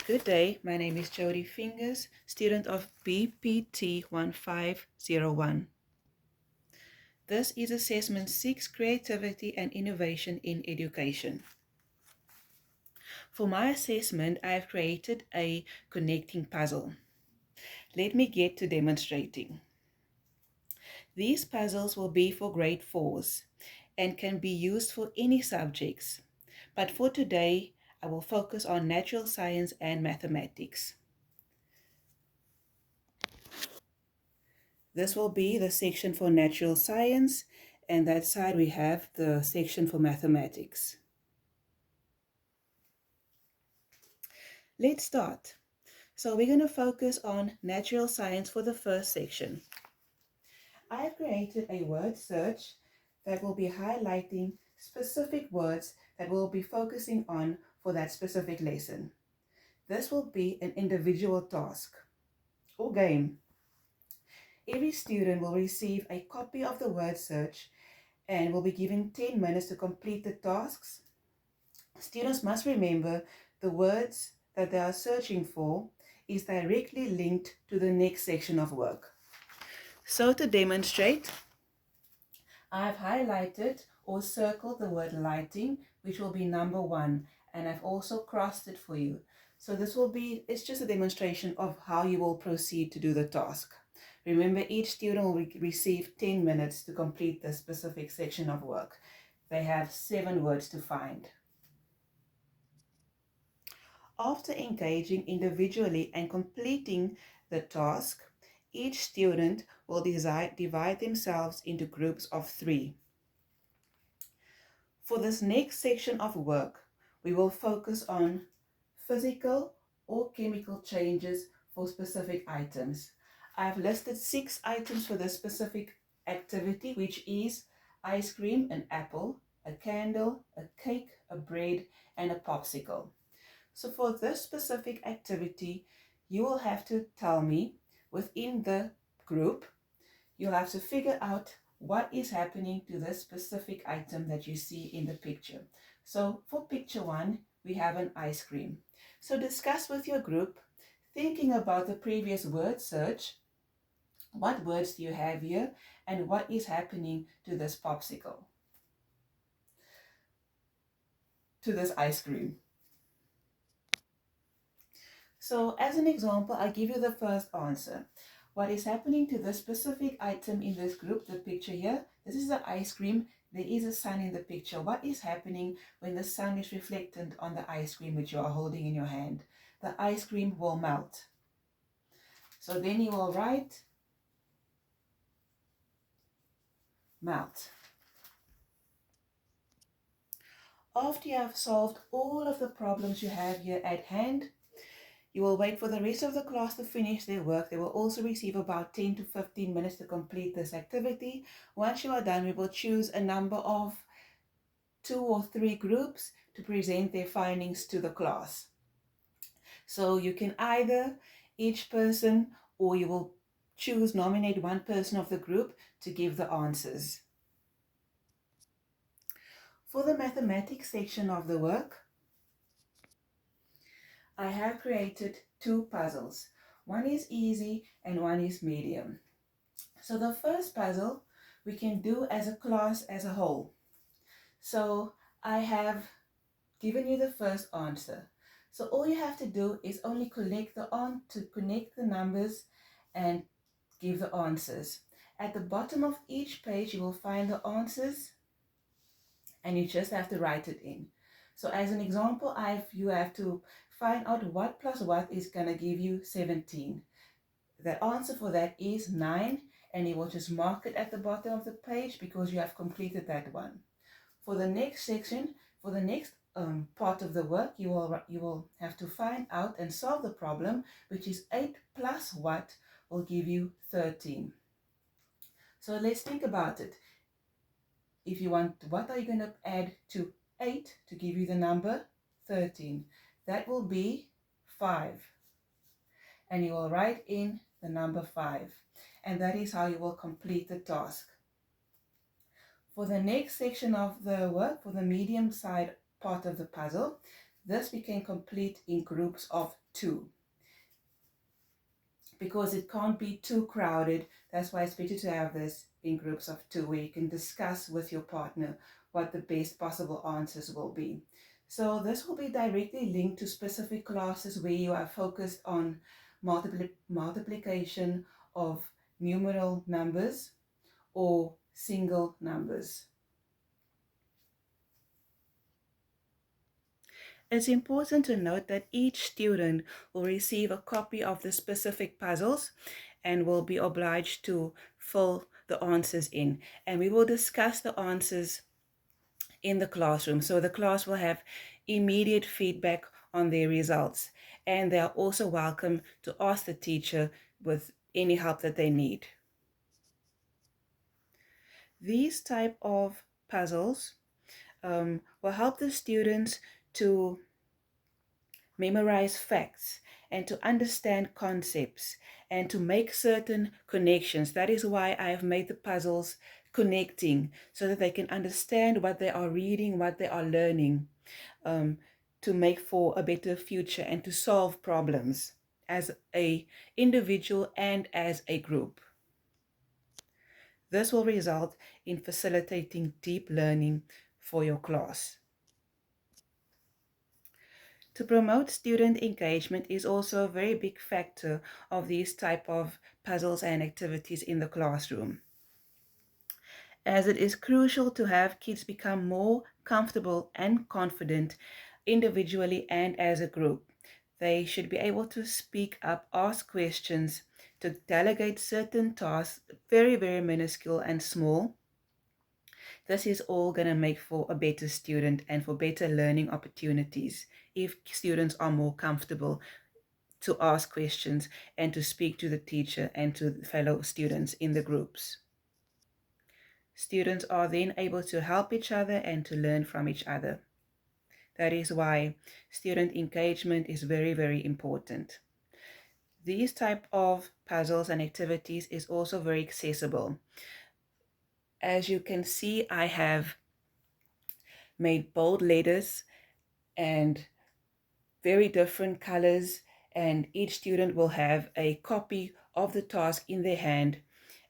Good day, my name is Jodie Fingers, student of BPT1501. This is Assessment 6, Creativity and Innovation in Education. For my assessment, I have created a connecting puzzle. Let me get to demonstrating. These puzzles will be for grade 4s and can be used for any subjects, but for today, I will focus on natural science and mathematics. This will be the section for natural science, and that side we have the section for mathematics. Let's start. So we're going to focus on natural science for the first section. I have created a word search that will be highlighting specific words that we'll be focusing on for that specific lesson. This will be an individual task or game. Every student will receive a copy of the word search and will be given 10 minutes to complete the tasks. Students must remember the words that they are searching for is directly linked to the next section of work. So to demonstrate, I've highlighted or circled the word lighting, which will be number 1, and I've also crossed it for you. So this will be, it's just a demonstration of how you will proceed to do the task. Remember, each student will receive 10 minutes to complete this specific section of work. They have 7 words to find. After engaging individually and completing the task, each student will divide themselves into groups of 3. For this next section of work, we will focus on physical or chemical changes for specific items. I've listed 6 items for this specific activity, which is ice cream, an apple, a candle, a cake, a bread, and a popsicle. So for this specific activity, you will have to tell me within the group, you'll have to figure out what is happening to this specific item that you see in the picture. So for picture 1, we have an ice cream. So discuss with your group, thinking about the previous word search, what words do you have here and what is happening to this popsicle, to this ice cream. So as an example, I'll give you the first answer. What is happening to the specific item in this group, the picture here, this is the ice cream. There is a sun in the picture. What is happening when the sun is reflected on the ice cream which you are holding in your hand? The ice cream will melt. So then you will write melt. After you have solved all of the problems you have here at hand, you will wait for the rest of the class to finish their work. They will also receive about 10 to 15 minutes to complete this activity. Once you are done, we will choose a number of 2 or 3 groups to present their findings to the class. So you can either each person, or you will nominate one person of the group to give the answers. For the mathematics section of the work, I have created 2 puzzles. One is easy and one is medium. So the first puzzle we can do as a class as a whole. So I have given you the first answer. So all you have to do is only connect the numbers and give the answers. At the bottom of each page you will find the answers and you just have to write it in. So as an example, you have to find out what plus what is going to give you 17. The answer for that is 9, and you will just mark it at the bottom of the page because you have completed that one. For the next section, for the next part of the work, you will have to find out and solve the problem, which is 8 plus what will give you 13. So let's think about it. If you want, what are you going to add to 8 to give you the number 13? That will be 5. And you will write in the number 5. And that is how you will complete the task. For the next section of the work, for the medium side part of the puzzle, this we can complete in groups of 2, because it can't be too crowded. That's why it's better to have this in groups of 2, where you can discuss with your partner what the best possible answers will be. So this will be directly linked to specific classes where you are focused on multiplication of numeral numbers or single numbers. It's important to note that each student will receive a copy of the specific puzzles and will be obliged to fill the answers in. And we will discuss the answers in the classroom. So the class will have immediate feedback on their results. And they are also welcome to ask the teacher with any help that they need. These type of puzzles will help the students to memorize facts and to understand concepts and to make certain connections. That is why I have made the puzzles connecting, so that they can understand what they are reading, what they are learning, to make for a better future and to solve problems as a individual and as a group. This will result in facilitating deep learning for your class. To promote student engagement is also a very big factor of these type of puzzles and activities in the classroom, as it is crucial to have kids become more comfortable and confident individually and as a group. They should be able to speak up, ask questions, to delegate certain tasks, very, very minuscule and small. This is all going to make for a better student and for better learning opportunities if students are more comfortable to ask questions and to speak to the teacher and to fellow students in the groups. Students are then able to help each other and to learn from each other. That is why student engagement is very, very important. These type of puzzles and activities is also very accessible. As you can see, I have made bold letters and very different colors, and each student will have a copy of the task in their hand,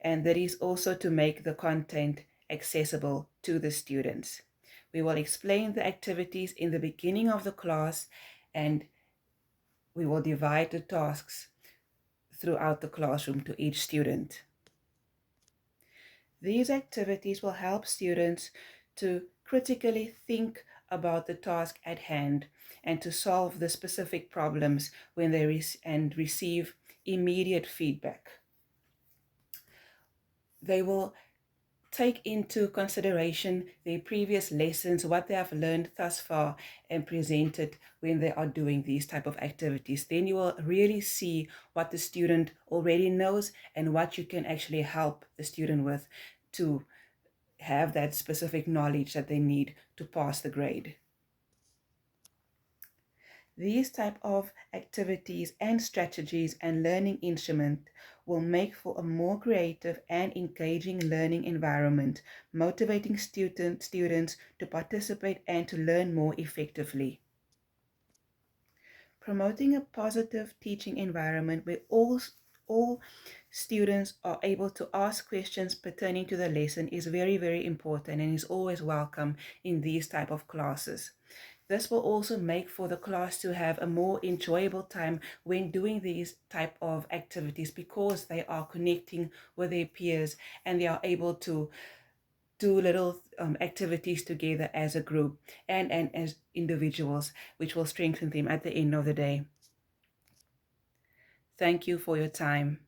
and that is also to make the content accessible to the students. We will explain the activities in the beginning of the class, and we will divide the tasks throughout the classroom to each student. These activities will help students to critically think about the task at hand and to solve the specific problems when they receive immediate feedback. They will take into consideration their previous lessons, what they have learned thus far, and present it when they are doing these type of activities. Then you will really see what the student already knows and what you can actually help the student with to have that specific knowledge that they need to pass the grade. These type of activities and strategies and learning instrument will make for a more creative and engaging learning environment, motivating students to participate and to learn more effectively. Promoting a positive teaching environment where all students are able to ask questions pertaining to the lesson is very, very important and is always welcome in these type of classes. This will also make for the class to have a more enjoyable time when doing these type of activities, because they are connecting with their peers and they are able to do little activities together as a group and as individuals, which will strengthen them at the end of the day. Thank you for your time.